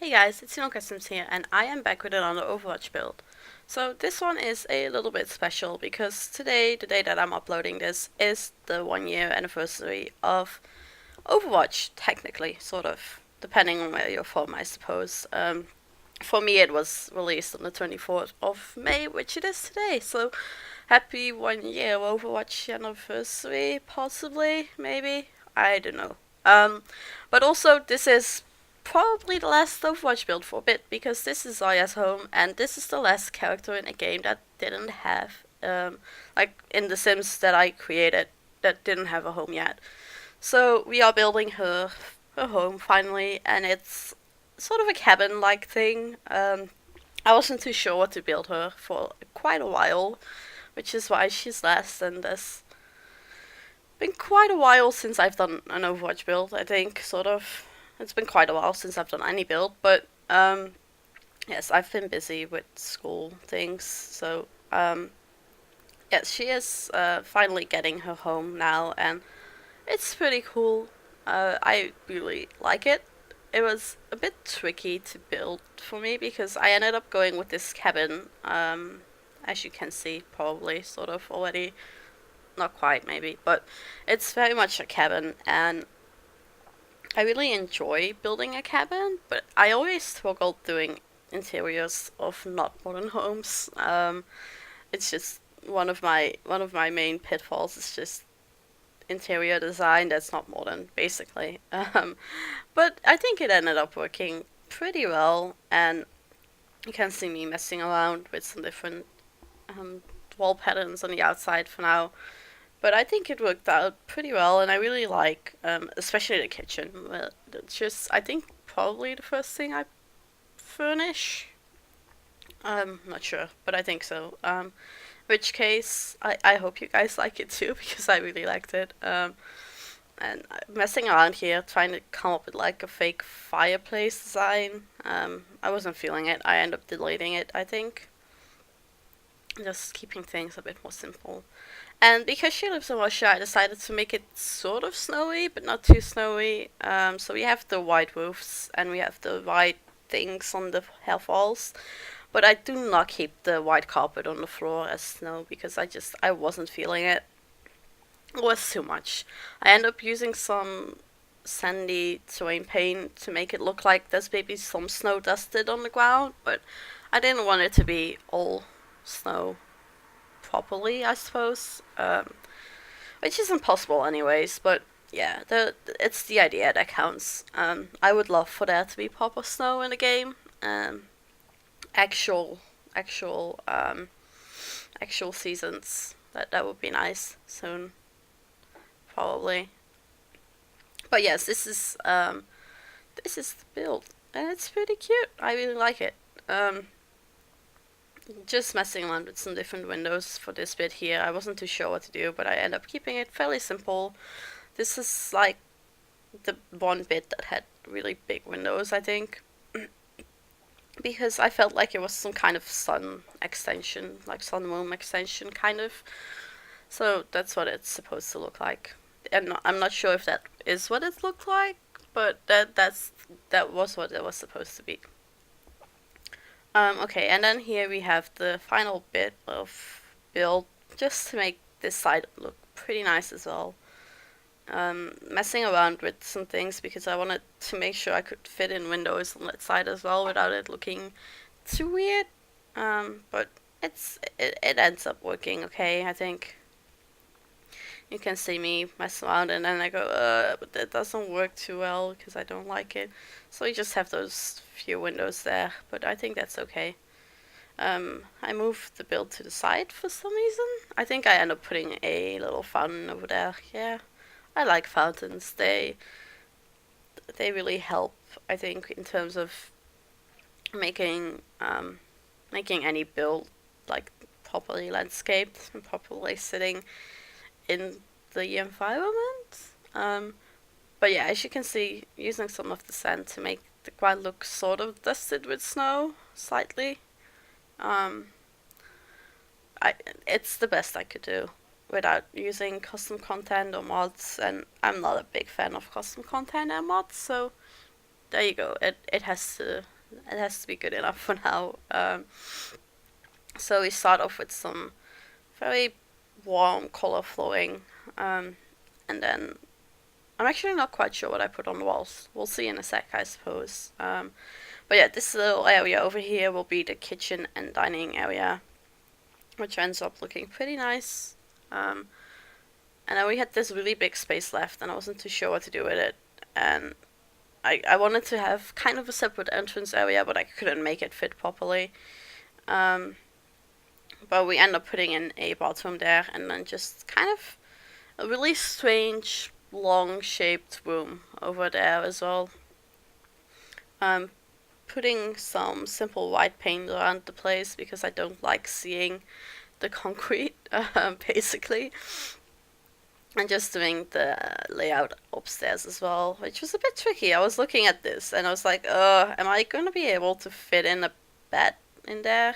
Hey guys, it's IlonkaSims here, and I am back with another Overwatch build. So this one is a little bit special because today, the day that I'm uploading this, is the 1 year anniversary of Overwatch, technically, sort of, depending on where you're from, I suppose. For me it was released on the 24th of May, which it is today, so happy 1 year Overwatch anniversary, possibly, maybe, I don't know. But also this is probably the last Overwatch build for a bit, because this is Zarya's home, and this is the last character in a game that didn't have, like in the Sims that I created, that didn't have a home yet. So we are building her home finally, and it's sort of a cabin-like thing. I wasn't too sure what to build her for quite a while, which is why she's last, and there's been quite a while since I've done an Overwatch build, I think, sort of. It's been quite a while since I've done any build, but yes, I've been busy with school things, so yes, she is finally getting her home now, and it's pretty cool. I really like it. It was a bit tricky to build for me because I ended up going with this cabin, as you can see, probably, sort of already. Not quite, maybe, but it's very much a cabin, and I really enjoy building a cabin, but I always struggled doing interiors of not modern homes. It's just one of my main pitfalls is just interior design that's not modern, basically. But I think it ended up working pretty well, and you can see me messing around with some different wall patterns on the outside for now. But I think it worked out pretty well, and I really like, especially the kitchen. It's just, I think, probably the first thing I furnish. I'm not sure, but I think so. Which case, I hope you guys like it too, because I really liked it. And messing around here, trying to come up with like a fake fireplace design. I wasn't feeling it. I ended up deleting it, I think. Just keeping things a bit more simple. And because she lives in Russia, I decided to make it sort of snowy, but not too snowy. So we have the white roofs and we have the white things on the half walls. But I do not keep the white carpet on the floor as snow because I wasn't feeling it. It was too much. I end up using some sandy terrain paint to make it look like there's maybe some snow dusted on the ground, but I didn't want it to be all snow properly, I suppose. Which is impossible, anyways. But yeah, it's the idea that counts. I would love for there to be proper snow in the game. Actual, actual, actual seasons. That would be nice soon, probably. But yes, this is the build, and it's pretty cute. I really like it. Just messing around with some different windows for this bit here. I wasn't too sure what to do, but I ended up keeping it fairly simple. This is like the one bit that had really big windows, I think. Because I felt like it was some kind of sun extension, like sun moon extension, kind of. So that's what it's supposed to look like. And I'm not sure if that is what it looked like, but that was what it was supposed to be. Okay, and then here we have the final bit of build, just to make this side look pretty nice as well. Messing around with some things because I wanted to make sure I could fit in windows on that side as well without it looking too weird. But it ends up working okay, I think. You can see me mess around and then I go, but that doesn't work too well because I don't like it. So you just have those few windows there, but I think that's okay. I moved the build to the side for some reason. I think I end up putting a little fountain over there. Yeah, I like fountains. They really help, I think, in terms of making making any build like properly landscaped and properly sitting in the environment. But yeah, as you can see, using some of the sand to make the ground look sort of dusted with snow, slightly. Um, it's the best I could do without using custom content or mods, and I'm not a big fan of custom content and mods, so there you go. It has to it has to be good enough for now. So we start off with some very warm color flowing, and then I'm actually not quite sure what I put on the walls. We'll see in a sec, I suppose. But yeah, this little area over here will be the kitchen and dining area, which ends up looking pretty nice. And then we had this really big space left, and I wasn't too sure what to do with it. And I wanted to have kind of a separate entrance area, but I couldn't make it fit properly. But we end up putting in a bathroom there, and then just kind of a really strange, long-shaped room over there as well. Putting some simple white paint around the place because I don't like seeing the concrete, basically. And just doing the layout upstairs as well, which was a bit tricky. I was looking at this and I was like, am I going to be able to fit in a bed in there?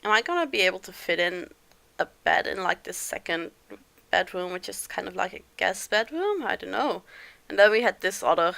Am I going to be able to fit in a bed in like this second bedroom, which is kind of like a guest bedroom? I don't know. And then we had this other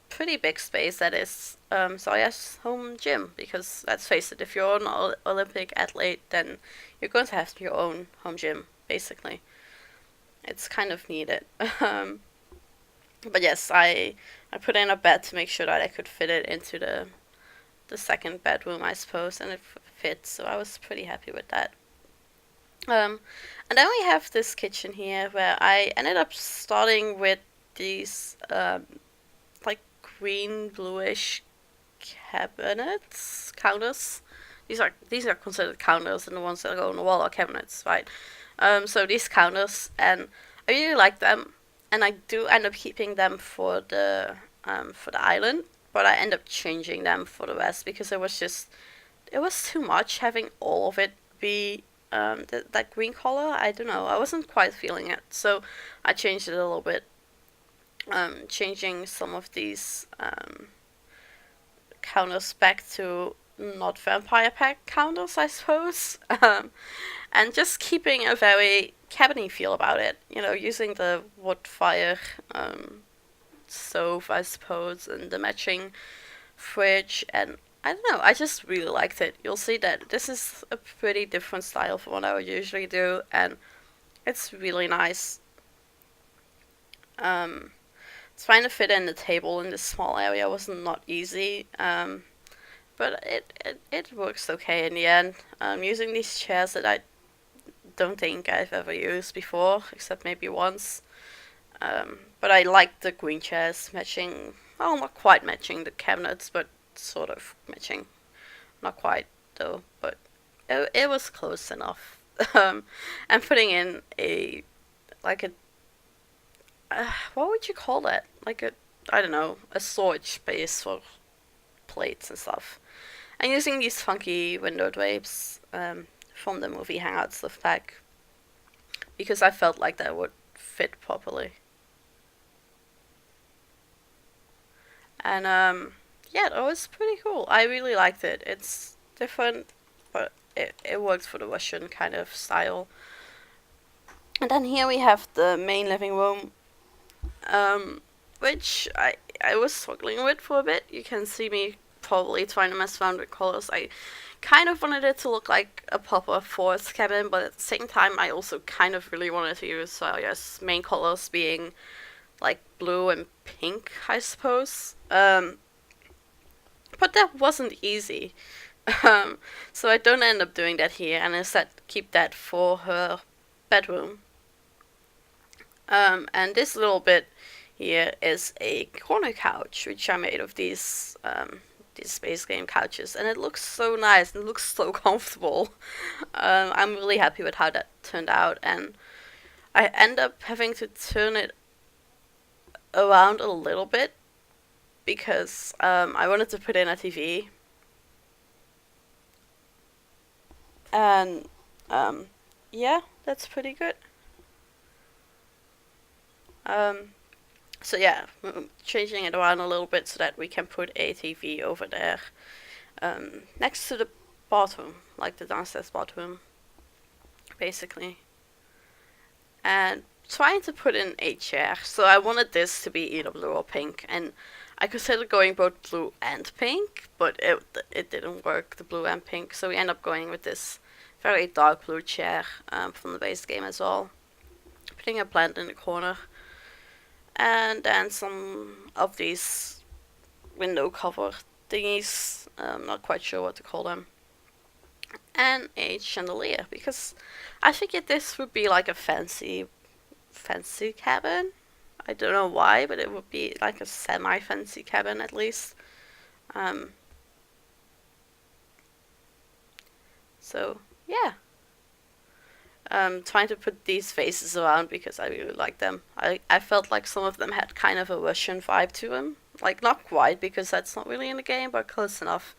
pretty big space that is Zarya's home gym, because let's face it, if you're an Olympic athlete, then you're going to have your own home gym, basically. It's kind of needed. But yes, I put in a bed to make sure that I could fit it into the second bedroom, I suppose, and it fits, so I was pretty happy with that. And then we have this kitchen here where I ended up starting with these like green bluish counters. These are considered counters, and the ones that go on the wall are cabinets, right? So these counters, and I really like them, and I do end up keeping them for the island, but I end up changing them for the rest because it was too much having all of it be that green color. I don't know, I wasn't quite feeling it, so I changed it a little bit, changing some of these counters back to not vampire pack counters, I suppose. And just keeping a very cabiny feel about it, using the wood fire stove, I suppose, and the matching fridge, and I don't know, I just really liked it. You'll see that this is a pretty different style from what I would usually do, and it's really nice. Trying to fit in the table in this small area was not easy, but it works okay in the end. Using these chairs that I don't think I've ever used before, except maybe once. But I like the green chairs matching, well, not quite matching the cabinets, but sort of matching. Not quite, though, but it was close enough. And putting in what would you call that? I don't know, a storage space for plates and stuff. And using these funky window drapes from the movie Hangout stuff back, because I felt like that would fit properly. And yeah, that was pretty cool. I really liked it. It's different, but it works for the Russian kind of style. And then here we have the main living room, which I was struggling with for a bit. You can see me probably trying to mess around with colors. I kind of wanted it to look like a proper forest cabin, but at the same time I also kind of really wanted to use yes, main colors being like blue and pink, I suppose. But that wasn't easy. So I don't end up doing that here, and instead keep that for her bedroom. And this little bit here is a corner couch, which I made of these space game couches, and it looks so nice and it looks so comfortable. I'm really happy with how that turned out, and I end up having to turn it around a little bit because I wanted to put in a TV, and yeah, that's pretty good. So yeah, changing it around a little bit so that we can put a TV over there, next to the bathroom, like the downstairs bathroom, basically. And trying to put in a chair. So I wanted this to be either blue or pink, and I considered going both blue and pink, but it didn't work, the blue and pink, so we end up going with this very dark blue chair from the base game as well. Putting a plant in the corner, and then some of these window cover thingies, I'm not quite sure what to call them, and a chandelier, because I figured this would be like a fancy cabin. I don't know why, but it would be like a semi-fancy cabin at least. So yeah, trying to put these faces around because I really like them. I felt like some of them had kind of a Russian vibe to them. Like, not quite, because that's not really in the game, but close enough.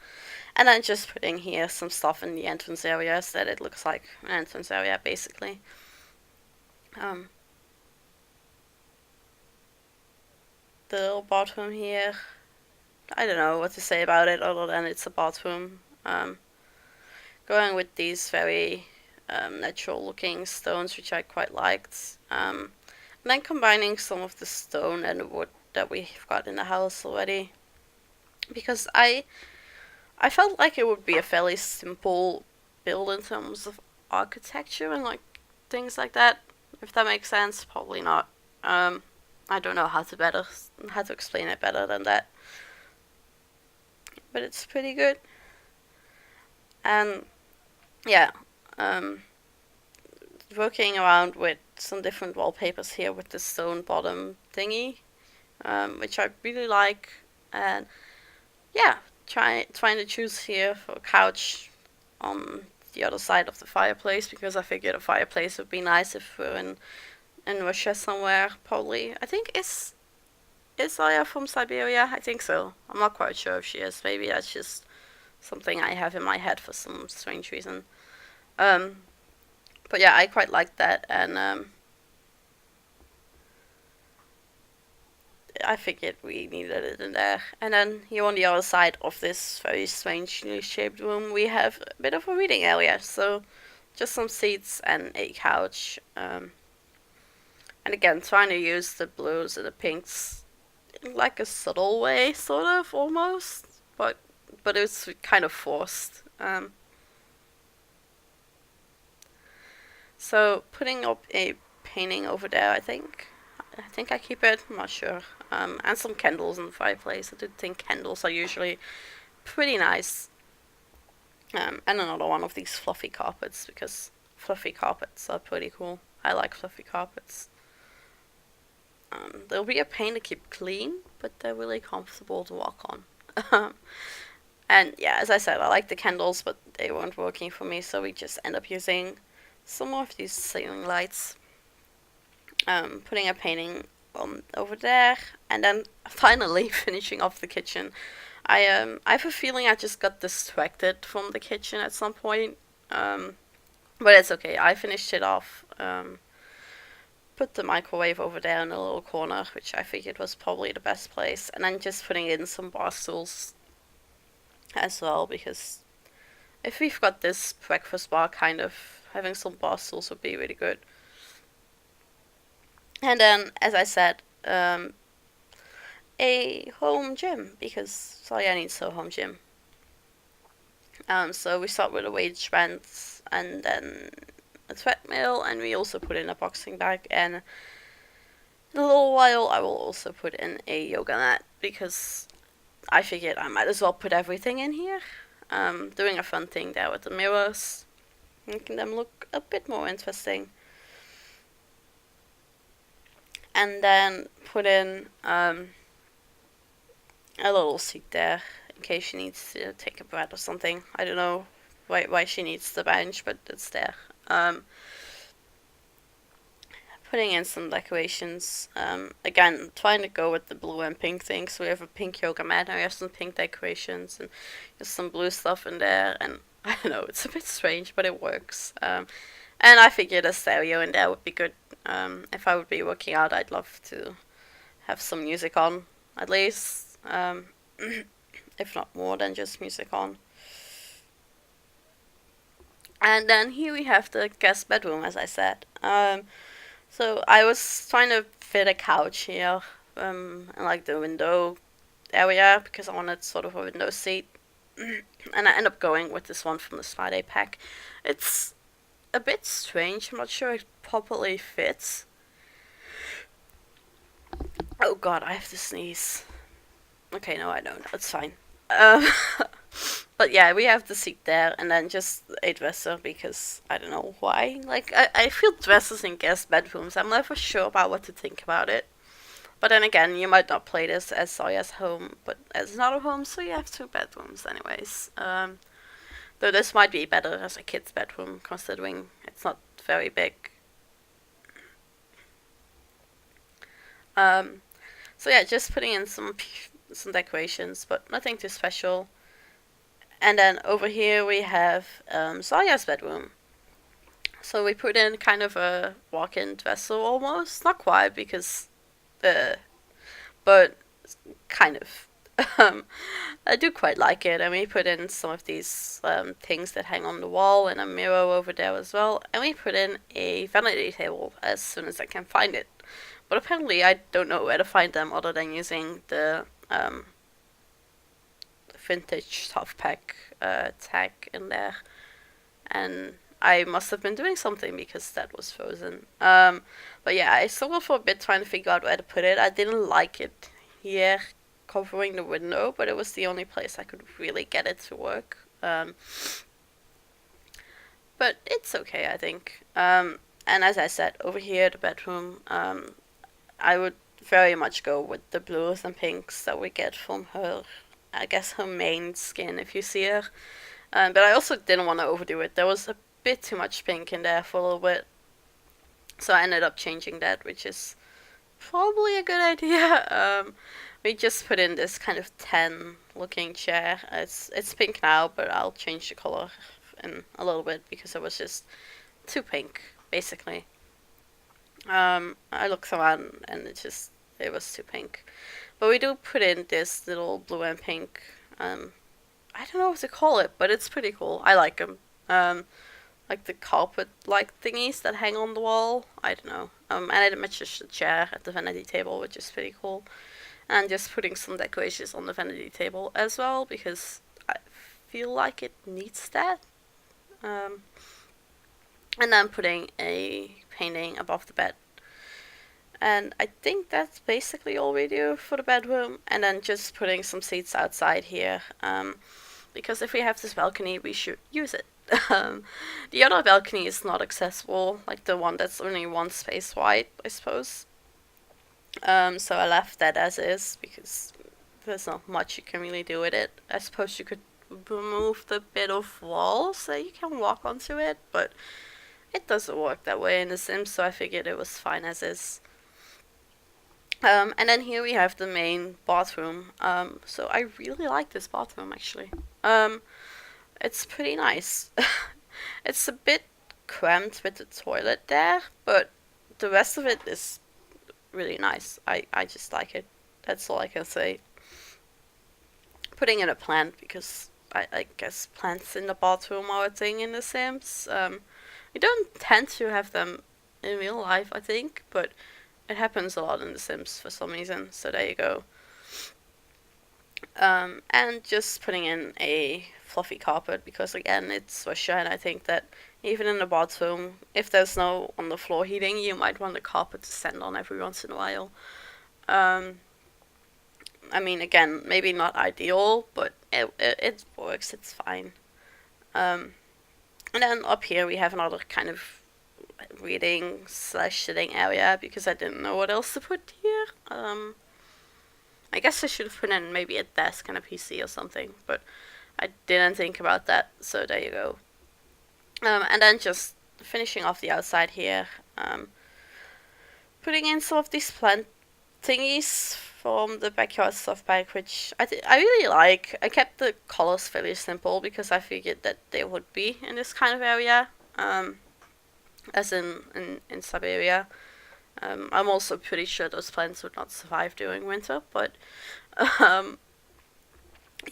And then just putting here some stuff in the entrance areas that it looks like an entrance area, basically. The little bathroom here, I don't know what to say about it other than it's a bathroom. Going with these very natural looking stones, which I quite liked. And then combining some of the stone and the wood that we've got in the house already. Because I felt like it would be a fairly simple build in terms of architecture and like things like that. If that makes sense, probably not. I don't know how to explain it better than that. But it's pretty good. And yeah, working around with some different wallpapers here with the stone bottom thingy, which I really like. And yeah, trying to choose here for a couch on the other side of the fireplace, because I figured a fireplace would be nice if we're in Russia somewhere. Probably, I think is Zarya from Siberia? I think so. I'm not quite sure if she is. Maybe that's just something I have in my head for some strange reason. But yeah, I quite like that, and I figured we needed it in there. And then here on the other side of this very strangely shaped room, we have a bit of a reading area. So just some seats and a couch. And again, trying to use the blues and the pinks in like a subtle way, sort of, almost. But it's kind of forced. So putting up a painting over there, I think I keep it. I'm not sure. And some candles in the fireplace. I do think candles are usually pretty nice. And another one of these fluffy carpets, because fluffy carpets are pretty cool. I like fluffy carpets. They'll be a pain to keep clean, but they're really comfortable to walk on. And yeah, as I said, I like the candles, but they weren't working for me, so we just end up using some more of these ceiling lights. Putting a painting over there, and then finally finishing off the kitchen. I have a feeling I just got distracted from the kitchen at some point, but it's okay. I finished it off. Put the microwave over there in a little corner, which I figured was probably the best place, and then just putting in some bar stools as well, because if we've got this breakfast bar, kind of having some bar stools would be really good. And then, as I said, a home gym, because Zarya needs her home gym. So we start with a weight bands, and then a treadmill, and we also put in a boxing bag, and in a little while I will also put in a yoga mat, because I figured I might as well put everything in here. Doing a fun thing there with the mirrors, making them look a bit more interesting. And then put in a little seat there in case she needs to take a breath or something. I don't know why she needs the bench, but it's there. Putting in some decorations. Again, trying to go with the blue and pink thing. So we have a pink yoga mat, and we have some pink decorations, and there's some blue stuff in there. And I don't know, it's a bit strange, but it works. And I figured a stereo in there would be good. If I would be working out, I'd love to have some music on, at least. If not more than just music on. And then here we have the guest bedroom, as I said. So I was trying to fit a couch here, and like the window area because I wanted sort of a window seat. And I end up going with this one from the Friday pack. It's a bit strange. I'm not sure it properly fits. Oh god, I have to sneeze. Okay, no, I don't. It's fine. Um, but yeah, we have the seat there, and then just a dresser because I don't know why. Like, I feel dressers in guest bedrooms. I'm never sure about what to think about it. But then again, you might not play this as Zarya's home, but as another home, so you have two bedrooms anyways. Though this might be better as a kid's bedroom, considering it's not very big. So yeah, just putting in some decorations, but nothing too special. And then over here we have Zarya's bedroom. So we put in kind of a walk-in dresser almost, not quite because, but kind of. I do quite like it, and we put in some of these things that hang on the wall and a mirror over there as well, and we put in a vanity table as soon as I can find it. But apparently I don't know where to find them other than using the vintage soft pack tag in there, and I must have been doing something because that was frozen. But yeah, I struggled for a bit trying to figure out where to put it. I didn't like it here covering the window, but it was the only place I could really get it to work. But it's okay, I think. And as I said, over here, the bedroom, I would very much go with the blues and pinks that we get from her, I guess her main skin if you see her. But I also didn't want to overdo it. There was a bit too much pink in there for a little bit. So I ended up changing that, which is probably a good idea. We just put in this kind of tan looking chair. It's pink now, but I'll change the color in a little bit because it was just too pink, basically. I looked around and it was too pink. But we do put in this little blue and pink, I don't know what to call it, but it's pretty cool. I like them. Like the carpet-like thingies that hang on the wall. I don't know. And it matches the chair at the vanity table, which is pretty cool. And just putting some decorations on the vanity table as well, because I feel like it needs that. And then putting a painting above the bed. And I think that's basically all we do for the bedroom. And then just putting some seats outside here. Because if we have this balcony, we should use it. The other balcony is not accessible, like the one that's only one space wide, I suppose. So I left that as is because there's not much you can really do with it. I suppose you could remove the bit of wall so you can walk onto it, but it doesn't work that way in The Sims, so I figured it was fine as is. And then here we have the main bathroom. So I really like this bathroom actually. It's pretty nice. It's a bit cramped with the toilet there, but the rest of it is really nice. I just like it. That's all I can say. Putting in a plant because I guess plants in the bathroom are a thing in The Sims. We don't tend to have them in real life, I think, but it happens a lot in The Sims for some reason. So there you go. And just putting in a fluffy carpet because again it's Russia, and I think that even in the bathroom, if there's no on the floor heating, you might want the carpet to stand on every once in a while. I mean, again, maybe not ideal, but it works. It's fine. And then up here we have another kind of reading / sitting area because I didn't know what else to put here. I guess I should have put in maybe a desk and a PC or something, but I didn't think about that, so there you go. And then just finishing off the outside here, putting in some of these plant thingies from the backyard stuff pack, which I really like. I kept the colors fairly simple because I figured that they would be in this kind of area, as in Siberia. I'm also pretty sure those plants would not survive during winter, but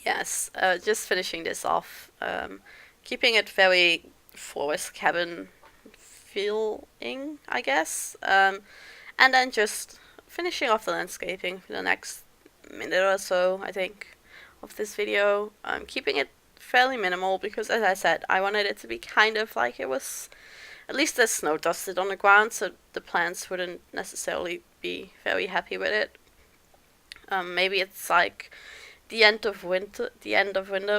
yes, just finishing this off, keeping it very forest cabin feeling, I guess, and then just finishing off the landscaping for the next minute or so, I think, of this video. I'm keeping it fairly minimal because, as I said, I wanted it to be kind of like it was. At least there's snow dusted on the ground, so the plants wouldn't necessarily be very happy with it. Maybe it's like the end of winter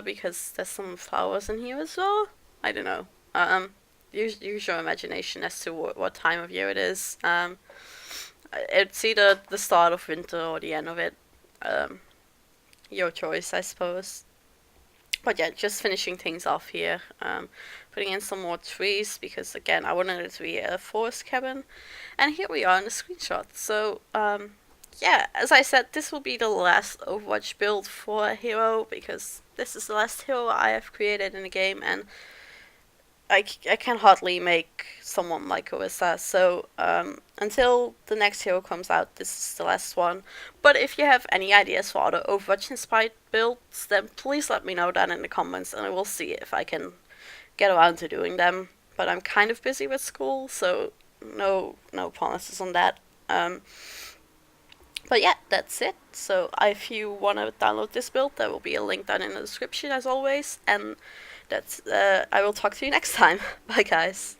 because there's some flowers in here as well. I don't know. Use your imagination as to what time of year it is. It's either the start of winter or the end of it. Your choice, I suppose. But yeah, just finishing things off here. Putting in some more trees because, again, I wanted it to be a forest cabin. And here we are in the screenshot. So, yeah, as I said, this will be the last Overwatch build for a hero because this is the last hero I have created in the game, and I can hardly make someone like Orisa. So until the next hero comes out, this is the last one. But if you have any ideas for other Overwatch inspired builds, then please let me know down in the comments, and I will see if I can get around to doing them. But I'm kind of busy with school, so no promises on that. But yeah, that's it. So if you want to download this build, there will be a link down in the description as always. And that's I will talk to you next time. Bye guys.